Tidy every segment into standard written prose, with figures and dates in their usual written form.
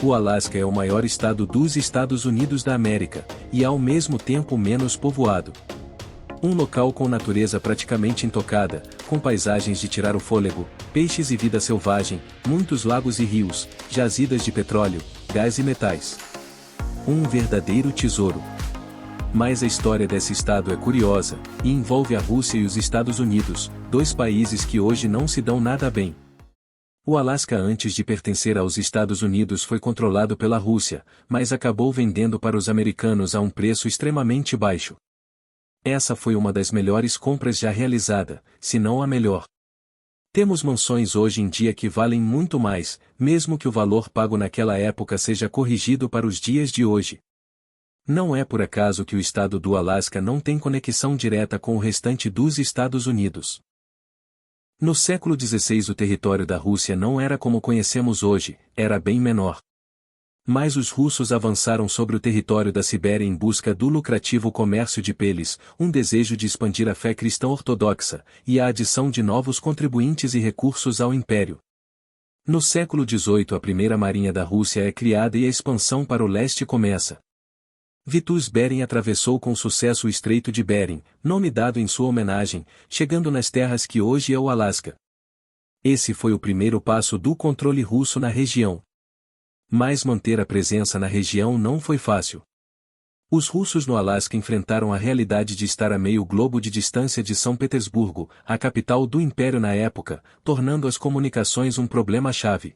O Alasca é o maior estado dos Estados Unidos da América, e ao mesmo tempo menos povoado. Um local com natureza praticamente intocada, com paisagens de tirar o fôlego, peixes e vida selvagem, muitos lagos e rios, jazidas de petróleo, gás e metais. Um verdadeiro tesouro. Mas a história desse estado é curiosa, e envolve a Rússia e os Estados Unidos, dois países que hoje não se dão nada bem. O Alasca antes de pertencer aos Estados Unidos foi controlado pela Rússia, mas acabou vendendo para os americanos a um preço extremamente baixo. Essa foi uma das melhores compras já realizada, se não a melhor. Temos mansões hoje em dia que valem muito mais, mesmo que o valor pago naquela época seja corrigido para os dias de hoje. Não é por acaso que o estado do Alasca não tem conexão direta com o restante dos Estados Unidos. No século XVI o território da Rússia não era como conhecemos hoje, era bem menor. Mas os russos avançaram sobre o território da Sibéria em busca do lucrativo comércio de peles, um desejo de expandir a fé cristã ortodoxa, e a adição de novos contribuintes e recursos ao império. No século XVIII a primeira marinha da Rússia é criada e a expansão para o leste começa. Vitus Bering atravessou com sucesso o Estreito de Bering, nome dado em sua homenagem, chegando nas terras que hoje é o Alasca. Esse foi o primeiro passo do controle russo na região. Mas manter a presença na região não foi fácil. Os russos no Alasca enfrentaram a realidade de estar a meio globo de distância de São Petersburgo, a capital do império na época, tornando as comunicações um problema-chave.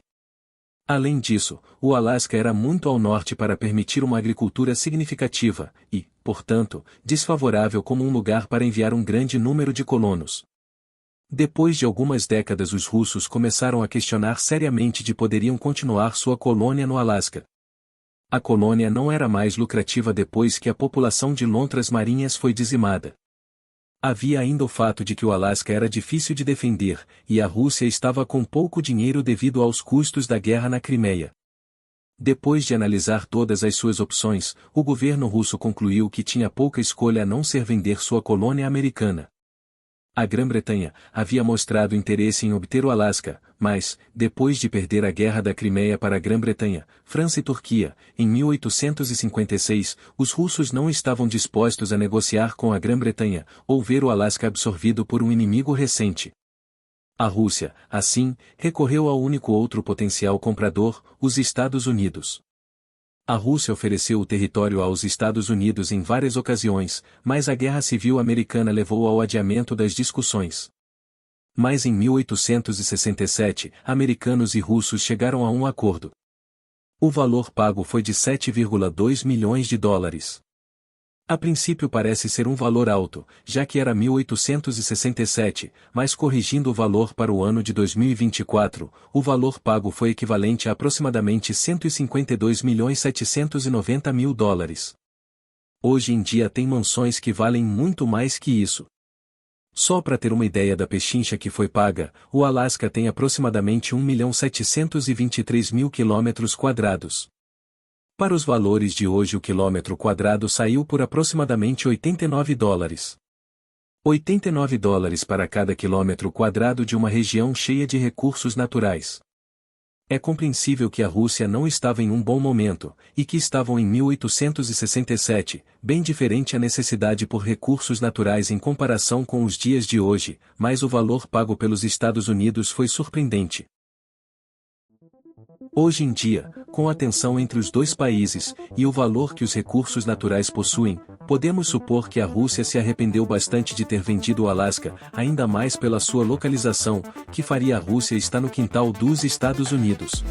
Além disso, o Alasca era muito ao norte para permitir uma agricultura significativa, e, portanto, desfavorável como um lugar para enviar um grande número de colonos. Depois de algumas décadas os russos começaram a questionar seriamente de poderiam continuar sua colônia no Alasca. A colônia não era mais lucrativa depois que a população de lontras marinhas foi dizimada. Havia ainda o fato de que o Alasca era difícil de defender, e a Rússia estava com pouco dinheiro devido aos custos da guerra na Crimeia. Depois de analisar todas as suas opções, o governo russo concluiu que tinha pouca escolha a não ser vender sua colônia americana. A Grã-Bretanha havia mostrado interesse em obter o Alasca, mas, depois de perder a Guerra da Crimeia para a Grã-Bretanha, França e Turquia, em 1856, os russos não estavam dispostos a negociar com a Grã-Bretanha, ou ver o Alasca absorvido por um inimigo recente. A Rússia, assim, recorreu ao único outro potencial comprador, os Estados Unidos. A Rússia ofereceu o território aos Estados Unidos em várias ocasiões, mas a Guerra Civil Americana levou ao adiamento das discussões. Mas em 1867, americanos e russos chegaram a um acordo. O valor pago foi de 7,2 milhões de dólares. A princípio parece ser um valor alto, já que era 1867, mas corrigindo o valor para o ano de 2024, o valor pago foi equivalente a aproximadamente 152.790.000 dólares. Hoje em dia tem mansões que valem muito mais que isso. Só para ter uma ideia da pechincha que foi paga, o Alasca tem aproximadamente 1.723.000 km². Para os valores de hoje o quilômetro quadrado saiu por aproximadamente 89 dólares. 89 dólares para cada quilômetro quadrado de uma região cheia de recursos naturais. É compreensível que a Rússia não estava em um bom momento, e que estavam em 1867, bem diferente a necessidade por recursos naturais em comparação com os dias de hoje, mas o valor pago pelos Estados Unidos foi surpreendente. Hoje em dia, com a tensão entre os dois países, e o valor que os recursos naturais possuem, podemos supor que a Rússia se arrependeu bastante de ter vendido o Alasca, ainda mais pela sua localização, que faria a Rússia estar no quintal dos Estados Unidos.